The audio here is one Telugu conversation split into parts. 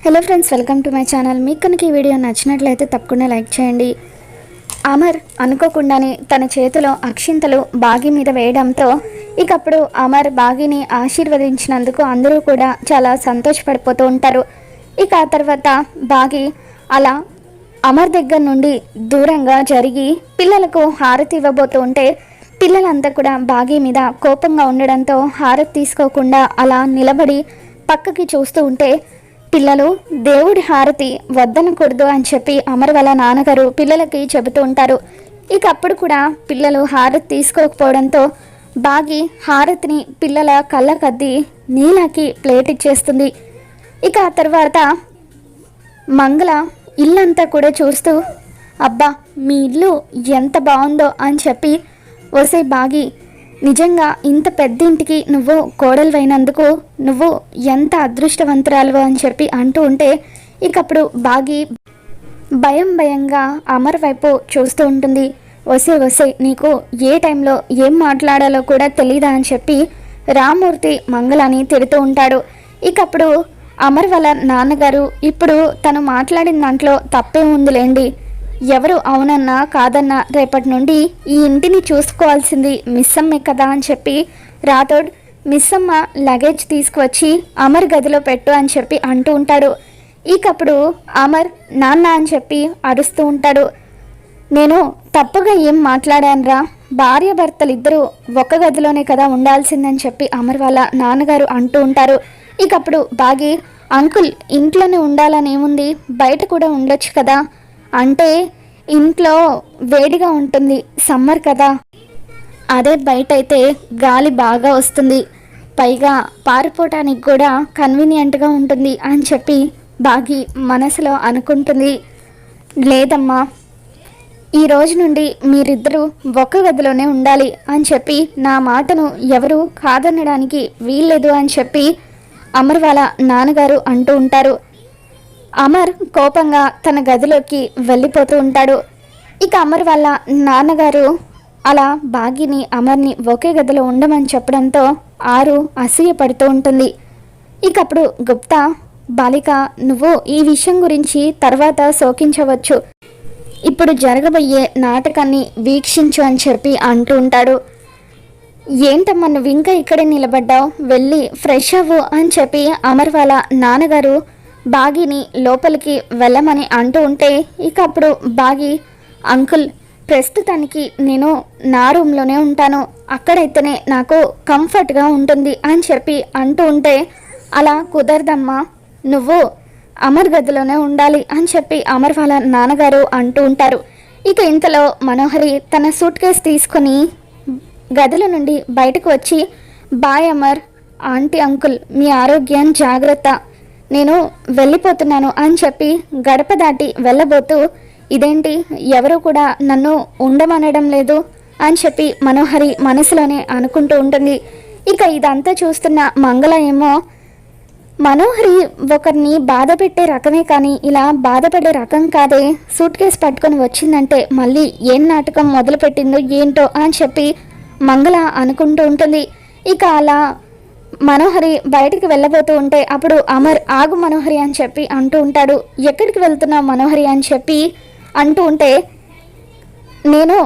Hello friends, welcome to my channel. మీకు కనుక ఈ వీడియో నచ్చినట్లయితే తప్పకుండా లైక్ చేయండి. అమర్ అనుకోకుండానే తన చేతిలో అక్షింతలు బాగి మీద వేయడంతో ఇకప్పుడు అమర్ బాగిని ఆశీర్వదించినందుకు అందరూ కూడా చాలా సంతోషపడిపోతూ ఉంటారు. ఇక ఆ తర్వాత బాగి అలా అమర్ దగ్గర నుండి దూరంగా జరిగి పిల్లలకు హారతి ఇవ్వబోతూ ఉంటే పిల్లలంతా కూడా బాగి మీద కోపంగా ఉండడంతో హారతి తీసుకోకుండా అలా నిలబడి పక్కకి చూస్తూ ఉంటే పిల్లలు దేవుడి హారతి వద్దనకూడదు అని చెప్పి అమర్ వాళ్ళ నాన్నగారు పిల్లలకి చెబుతూ ఉంటారు. ఇక అప్పుడు కూడా పిల్లలు హారతి తీసుకోకపోవడంతో బాగి హారతిని పిల్లల కళ్ళకద్ది నీలాకి ప్లేట్ ఇచ్చేస్తుంది. ఇక ఆ తర్వాత మంగళ ఇల్లంతా కూడా చూస్తూ అబ్బా మీ ఇల్లు ఎంత బాగుందో అని చెప్పి వసే బాగి నిజంగా ఇంత పెద్ద ఇంటికి నువ్వు కోడలువైనందుకు నువ్వు ఎంత అదృష్టవంతురాలు అని చెప్పి అంటూ ఉంటే ఇకప్పుడు బాగి భయంగా అమర్ వైపు చూస్తూ ఉంటుంది. వసే నీకు ఏ టైంలో ఏం మాట్లాడాలో కూడా తెలీదా అని చెప్పి రామూర్తి మంగళని తిడుతూ ఉంటాడు. ఇకప్పుడు అమర్ వాళ్ళ నాన్నగారు ఇప్పుడు తను మాట్లాడిన దాంట్లో తప్పే ఉందిలేండి, ఎవరు అవునన్నా కాదన్నా రేపటి నుండి ఈ ఇంటిని చూసుకోవాల్సింది మిస్సమ్మే కదా అని చెప్పి రాథోడ్ మిస్సమ్మ లగేజ్ తీసుకువచ్చి అమర్ గదిలో పెట్టు అని చెప్పి అంటూ ఉంటాడు. ఇకప్పుడు అమర్ నాన్న అని చెప్పి అరుస్తూ ఉంటాడు. నేను తప్పుగా ఏం మాట్లాడానురా, భార్యాభర్తలు ఇద్దరు ఒక గదిలోనే కదా ఉండాల్సిందని చెప్పి అమర్ వాళ్ళ నాన్నగారు అంటూ ఉంటారు. ఇకప్పుడు బాగి అంకుల్ ఇంట్లోనే ఉండాలని ఏముంది, బయట కూడా ఉండొచ్చు కదా, అంటే ఇంట్లో వేడిగా ఉంటుంది, సమ్మర్ కదా, అదే బయట అయితే గాలి బాగా వస్తుంది, పైగా పారిపోవటానికి కూడా కన్వీనియంట్గా ఉంటుంది అని చెప్పి బాగి మనసులో అనుకుంటుంది. లేదమ్మా, ఈ రోజు నుండి మీరిద్దరూ ఒక్క గదిలోనే ఉండాలి అని చెప్పి నా మాటను ఎవరు కాదనడానికి వీల్లేదు అని చెప్పి అమర్ వాళ్ళ నాన్నగారు అంటూ ఉంటారు. అమర్ కోపంగా తన గదిలోకి వెళ్ళిపోతూ ఉంటాడు. ఇక అమర్ వాళ్ళ నాన్నగారు అలా బాగిని అమర్ని ఒకే గదిలో ఉండమని చెప్పడంతో ఆరు అసూయ పడుతూ ఉంటుంది. ఇకప్పుడు గుప్తా బాలిక నువ్వు ఈ విషయం గురించి తర్వాత శోకించవచ్చు, ఇప్పుడు జరగబోయే నాటకాన్ని వీక్షించు అని చెప్పి అంటూ ఉంటాడు. ఏంటమ్మా నువ్వు ఇంకా ఇక్కడే నిలబడ్డావు, వెళ్ళి ఫ్రెష్ అవ్వు అని చెప్పి అమర్ వాళ్ళ నాన్నగారు బాగిని లోపలికి వెళ్ళమని అంటూ ఉంటే ఇక అప్పుడు బాగి అంకుల్ ప్రస్తుతానికి నేను నా రూమ్లోనే ఉంటాను, అక్కడైతేనే నాకు కంఫర్ట్గా ఉంటుంది అని చెప్పి అంటూ ఉంటే అలా కుదరదమ్మా, నువ్వు అమర్ గదిలోనే ఉండాలి అని చెప్పి అమర్ వాళ్ళ నాన్నగారు అంటూ ఉంటారు. ఇక ఇంతలో మనోహరి తన సూట్ కేసు తీసుకొని గదిలో నుండి బయటకు వచ్చి బాయ్ అమర్, ఆంటీ అంకుల్ మీ ఆరోగ్యం జాగ్రత్త, నేను వెళ్ళిపోతున్నాను అని చెప్పి గడప దాటి వెళ్ళబోతూ ఇదేంటి ఎవరు కూడా నన్ను ఉండమనడం లేదు అని చెప్పి మనోహరి మనసులోనే అనుకుంటూ ఉంటుంది. ఇక ఇదంతా చూస్తున్న మంగళ ఏమో మనోహరి ఒకరిని బాధ పెట్టే రకమే కానీ ఇలా బాధపడే రకం కాదే, సూట్ కేసు పట్టుకొని వచ్చిందంటే మళ్ళీ ఏం నాటకం మొదలుపెట్టిందో ఏంటో అని చెప్పి మంగళ అనుకుంటూ ఉంటుంది. ఇక అలా మనోహరి బయటికి వెళ్ళబోతూ ఉంటే అప్పుడు అమర్ ఆగు మనోహరి అని చెప్పి అంటూ ఉంటాడు. ఎక్కడికి వెళ్తున్నావు మనోహరి అని చెప్పి అంటూ ఉంటే నేను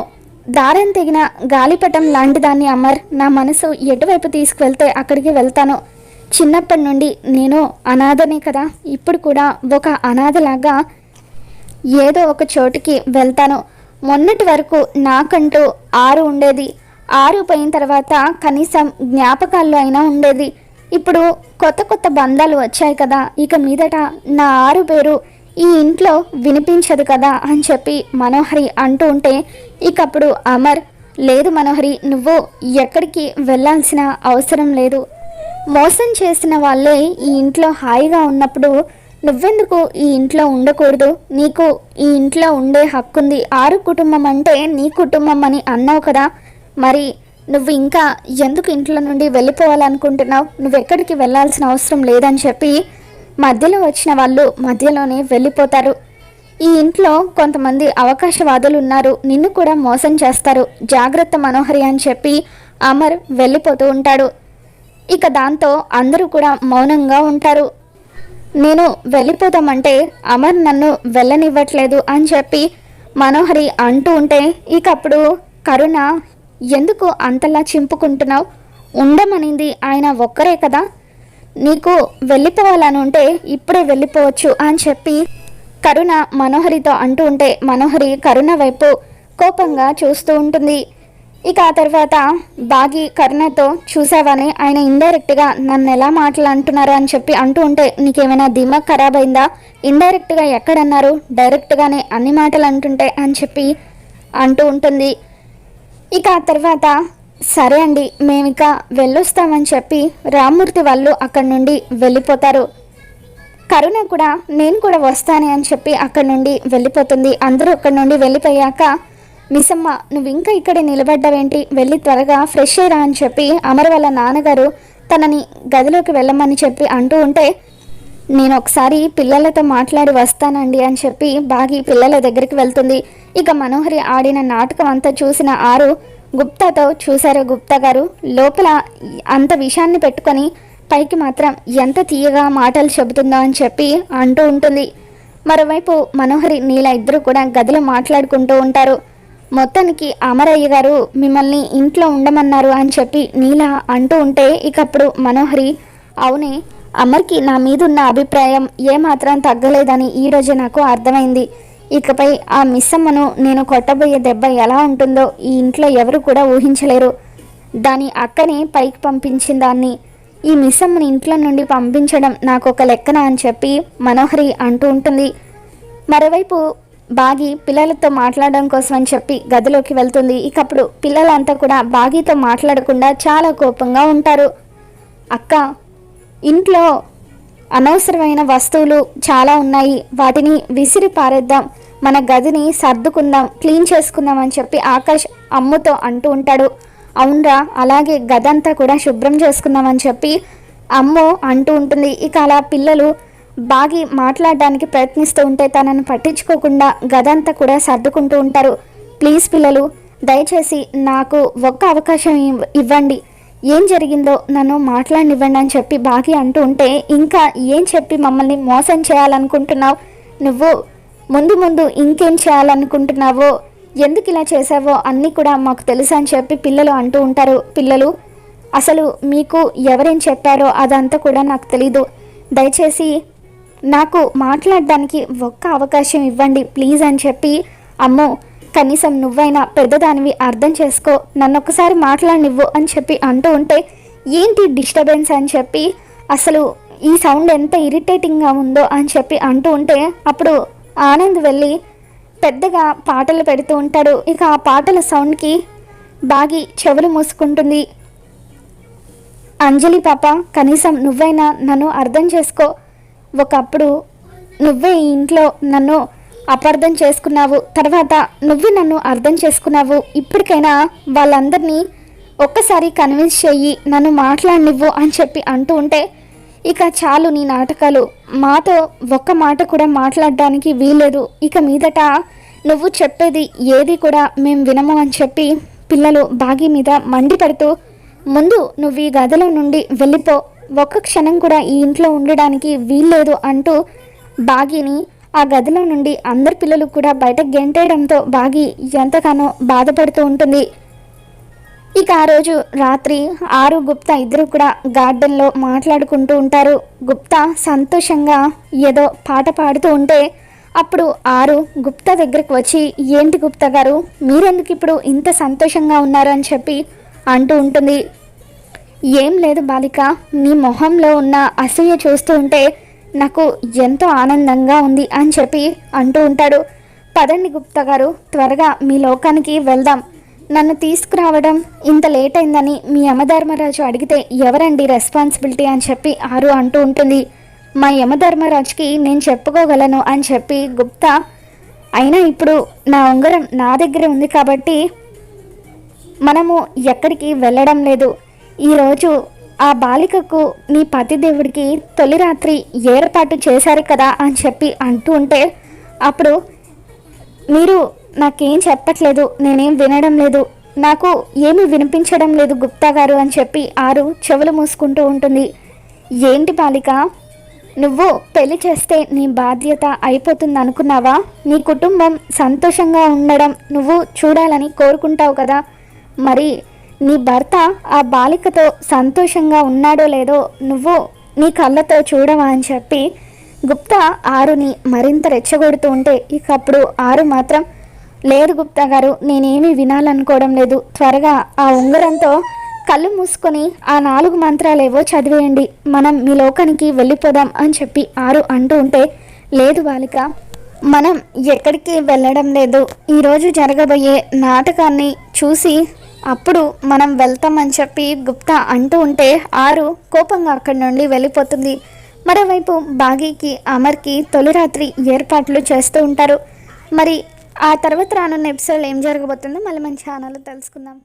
దారం తెగిన గాలిపటం లాంటి దాన్ని అమర్, నా మనసు ఎటువైపు తీసుకువెళ్తే అక్కడికి వెళ్తాను, చిన్నప్పటి నుండి నేను అనాథనే కదా, ఇప్పుడు కూడా ఒక అనాథలాగా ఏదో ఒక చోటుకి వెళ్తాను, మొన్నటి వరకు నాకంటూ 6 ఉండేది, 6 పోయిన తర్వాత కనీసం జ్ఞాపకాల్లో అయినా ఉండేది, ఇప్పుడు కొత్త బంధాలు వచ్చాయి కదా, ఇక మీదట నా 6 పేరు ఈ ఇంట్లో వినిపించదు కదా అని చెప్పి మనోహరి అంటూ ఉంటే ఇకప్పుడు అమర్ లేదు మనోహరి, నువ్వు ఎక్కడికి వెళ్ళాల్సిన అవసరం లేదు, మోసం చేసిన వాళ్ళే ఈ ఇంట్లో హాయిగా ఉన్నప్పుడు నువ్వెందుకు ఈ ఇంట్లో ఉండకూడదు, నీకు ఈ ఇంట్లో ఉండే హక్కుంది, 6 కుటుంబం అంటే నీ కుటుంబం అని అన్నావు కదా, మరి నువ్వు ఇంకా ఎందుకు ఇంట్లో నుండి వెళ్ళిపోవాలనుకుంటున్నావు, నువ్వెక్కడికి వెళ్ళాల్సిన అవసరం లేదని చెప్పి మధ్యలో వచ్చిన వాళ్ళు మధ్యలోనే వెళ్ళిపోతారు. ఈ ఇంట్లో కొంతమంది అవకాశవాదులు ఉన్నారు, నిన్ను కూడా మోసం చేస్తారు, జాగ్రత్త మనోహరి అని చెప్పి అమర్ వెళ్ళిపోతూ ఉంటాడు. ఇక దాంతో అందరూ కూడా మౌనంగా ఉంటారు. నేను వెళ్ళిపోదామంటే అమర్ నన్ను వెళ్ళనివ్వట్లేదు అని చెప్పి మనోహరి అంటూ ఉంటే ఇకప్పుడు కరుణ, ఎందుకు అంతలా చింపుకుంటున్నావు? ఉండమనింది ఆయన ఒక్కరే కదా, నీకు వెళ్ళిపోవాలని ఉంటే ఇప్పుడే వెళ్ళిపోవచ్చు అని చెప్పి కరుణ మనోహరితో అంటూ ఉంటే మనోహరి కరుణ వైపు కోపంగా చూస్తూ ఉంటుంది. ఇక ఆ తర్వాత బాగి కరుణతో, చూసావని ఆయన ఇండైరెక్ట్గా నన్ను ఎలా మాట్లాడుతున్నారు అని చెప్పి అంటూ ఉంటే నీకేమైనా దిమాగ్ ఖరాబ్ అయిందా? ఇండైరెక్ట్గా ఎక్కడన్నారు, డైరెక్ట్గానే అన్ని మాటలు అంటుంటే అని చెప్పి అంటూ ఉంటుంది. ఇక ఆ తర్వాత సరే అండి మేమిక వెళ్ళొస్తామని చెప్పి రామ్మూర్తి వాళ్ళు అక్కడి నుండి వెళ్ళిపోతారు. కరుణ కూడా నేను కూడా వస్తాను అని చెప్పి అక్కడి నుండి వెళ్ళిపోతుంది. అందరూ అక్కడి నుండి వెళ్ళిపోయాక మిస్సమ్మ, నువ్వు ఇంకా ఇక్కడే నిలబడ్డావేంటి, వెళ్ళి త్వరగా ఫ్రెష్ అయ్యరా అని చెప్పి అమర్ వాళ్ళ నాన్నగారు తనని గదిలోకి వెళ్ళమని చెప్పి అంటూ ఉంటే నేను ఒకసారి పిల్లలతో మాట్లాడి వస్తానండి అని చెప్పి బాగి పిల్లల దగ్గరికి వెళ్తుంది. ఇక మనోహరి ఆడిన నాటకం అంతా చూసిన ఆరు గుప్తాతో, చూసారా గుప్తా గారు, లోపల అంత విషయాన్ని పెట్టుకొని పైకి మాత్రం ఎంత తీయగా మాటలు చెబుతుందో అని చెప్పి అంటూ ఉంటుంది. మరోవైపు మనోహరి నీల ఇద్దరు కూడా గదిలో మాట్లాడుకుంటూ ఉంటారు. మొత్తానికి అమరయ్య గారు మిమ్మల్ని ఇంట్లో ఉండమన్నారు అని చెప్పి నీల అంటూ ఉంటే ఇకప్పుడు మనోహరి, అవునే, అమర్కి నా మీద ఉన్న అభిప్రాయం ఏమాత్రం తగ్గలేదని ఈరోజు నాకు అర్థమైంది. ఇకపై ఆ మిస్సమ్మను నేను కొట్టబోయే దెబ్బ ఎలా ఉంటుందో ఈ ఇంట్లో ఎవరు కూడా ఊహించలేరు. దాని అక్కని పైకి పంపించిన దాన్ని ఈ మిస్సమ్మని ఇంట్లో నుండి పంపించడం నాకు ఒక లెక్కన అని చెప్పి మనోహరి అంటూ ఉంటుంది. మరోవైపు బాగి పిల్లలతో మాట్లాడడం కోసం అని చెప్పి గదిలోకి వెళ్తుంది. ఇకప్పుడు పిల్లలంతా కూడా బాగితో మాట్లాడకుండా చాలా కోపంగా ఉంటారు. అక్క, ఇంట్లో అనవసరమైన వస్తువులు చాలా ఉన్నాయి, వాటిని విసిరి పారేద్దాం, మన గదిని సర్దుకుందాం, క్లీన్ చేసుకుందాం అని చెప్పి ఆకాష్ అమ్ముతో అంటూ ఉంటాడు. అవునరా, అలాగే గదంతా కూడా శుభ్రం చేసుకుందామని చెప్పి అమ్ము అంటూ ఉంటుంది. ఇక అలా పిల్లలు బాగి మాట్లాడడానికి ప్రయత్నిస్తూ ఉంటే తనను పట్టించుకోకుండా గదంతా కూడా సర్దుకుంటూ ఉంటారు. ప్లీజ్ పిల్లలు, దయచేసి నాకు ఒక్క అవకాశం ఇవ్వండి, ఏం జరిగిందో నన్ను మాట్లాడనివ్వండి అని చెప్పి బాగి అంటూ ఉంటే ఇంకా ఏం చెప్పి మమ్మల్ని మోసం చేయాలనుకుంటున్నావు, నువ్వు ముందు ముందు ఇంకేం చేయాలనుకుంటున్నావో, ఎందుకు ఇలా చేసావో అన్నీ కూడా మాకు తెలుసు అని చెప్పి పిల్లలు అంటూ ఉంటారు. పిల్లలు, అసలు మీకు ఎవరేం చెప్పారో అదంతా కూడా నాకు తెలీదు, దయచేసి నాకు మాట్లాడడానికి ఒక్క అవకాశం ఇవ్వండి ప్లీజ్ అని చెప్పి, అమ్మో కనీసం నువ్వైనా పెద్దదానివి అర్థం చేసుకో, నన్ను ఒకసారి మాట్లాడనివ్వు అని చెప్పి అంటూ ఉంటే ఏంటి డిస్టర్బెన్స్ అని చెప్పి, అసలు ఈ సౌండ్ ఎంత ఇరిటేటింగ్గా ఉందో అని చెప్పి అంటూ ఉంటే అప్పుడు ఆనంద్ వెళ్ళి పెద్దగా పాటలు పెడుతూ ఉంటాడు. ఇక ఆ పాటల సౌండ్కి బాగి చెవులు మూసుకుంటుంది. అంజలి పాప, కనీసం నువ్వైనా నన్ను అర్థం చేసుకో, ఒకప్పుడు నువ్వే ఈ ఇంట్లో నన్ను అపార్థం చేసుకున్నావు, తర్వాత నువ్వు నన్ను అర్థం చేసుకున్నావు, ఇప్పటికైనా వాళ్ళందరినీ ఒక్కసారి కన్విన్స్ చెయ్యి, నన్ను మాట్లాడనివ్వు అని చెప్పి అంటూ ఉంటే ఇక చాలు నీ నాటకాలు, మాతో ఒక్క మాట కూడా మాట్లాడడానికి వీల్లేదు, ఇక మీదట నువ్వు చెప్పేది ఏది కూడా మేము వినము అని చెప్పి పిల్లలు బాగి మీద మండిపడుతూ, ముందు నువ్వు ఈ గదిలో నుండి వెళ్ళిపో, ఒక్క క్షణం కూడా ఈ ఇంట్లో ఉండడానికి వీల్లేదు అంటూ బాగిని ఆ గదిలో నుండి అందరి పిల్లలు కూడా బయటకు గెంటేయడంతో బాగి ఎంతగానో బాధపడుతూ ఉంటుంది. ఇక ఆ రోజు రాత్రి ఆరు గుప్తా ఇద్దరు కూడా గార్డెన్లో మాట్లాడుకుంటూ ఉంటారు. గుప్తా సంతోషంగా ఏదో పాట పాడుతూ ఉంటే అప్పుడు ఆరు గుప్తా దగ్గరకు వచ్చి, ఏంటి గుప్తా గారు, మీరెందుకు ఇప్పుడు ఇంత సంతోషంగా ఉన్నారు అని చెప్పి అంటూ ఉంటుంది. ఏం లేదు బాలిక, నీ మొహంలో ఉన్న అసూయ చూస్తూ ఉంటే నాకు ఎంతో ఆనందంగా ఉంది అని చెప్పి అంటూ ఉంటాడు. పదండి గుప్తా గారు, త్వరగా మీ లోకానికి వెళ్దాం, నన్ను తీసుకురావడం ఇంత లేట్ అయిందని మీ యమధర్మరాజు అడిగితే ఎవరండి రెస్పాన్సిబిలిటీ అని చెప్పి ఆరు అంటూ ఉంటుంది. మా యమధర్మరాజుకి నేను చెప్పుకోగలను అని చెప్పి గుప్తా, అయినా ఇప్పుడు నా ఉంగరం నా దగ్గరే ఉంది కాబట్టి మనము ఎక్కడికి వెళ్ళడం లేదు, ఈరోజు ఆ బాలికకు నీ పతిదేవుడికి తొలి రాత్రి ఏర్పాటు చేశారు కదా అని చెప్పి అంటూ ఉంటే అప్పుడు మీరు నాకేం చెప్పట్లేదు, నేనేం వినడం లేదు, నాకు ఏమీ వినిపించడం లేదు గుప్తా గారు అని చెప్పి ఆరు చెవులు మూసుకుంటూ ఉంటుంది. ఏంటి బాలిక, నువ్వు పెళ్లి చేస్తే నీ బాధ్యత అయిపోతుంది అనుకున్నావా? నీ కుటుంబం సంతోషంగా ఉండడం నువ్వు చూడాలని కోరుకుంటావు కదా. మరి నీ భర్త ఆ బాలికతో సంతోషంగా ఉన్నాడో లేదో నువ్వు నీ కళ్ళతో చూడవా అని చెప్పి గుప్తా ఆరుని మరింత రెచ్చగొడుతూ ఉంటే ఇక అప్పుడు ఆరు మాత్రం, లేదు గుప్తా గారు, నేనేమీ వినాలనుకోవడం లేదు, త్వరగా ఆ ఉంగరంతో కళ్ళు మూసుకొని ఆ 4 మంత్రాలేవో చదివేయండి, మనం మీ లోకానికి వెళ్ళిపోదాం అని చెప్పి ఆరు అంటూ ఉంటే, లేదు బాలిక, మనం ఎక్కడికి వెళ్ళడం లేదు, ఈరోజు జరగబోయే నాటకాన్ని చూసి అప్పుడు మనం వెళ్తామని చెప్పి గుప్తా అంటూ ఉంటే ఆరు కోపంగా అక్కడి నుండి వెళ్ళిపోతుంది. మరోవైపు బాగీకి అమర్కి తొలి రాత్రి ఏర్పాట్లు చేస్తూ ఉంటారు. మరి ఆ తర్వాత రానున్న ఎపిసోడ్లో ఏం జరగబోతుందో మళ్ళీ మన ఛానల్లో తెలుసుకుందాం.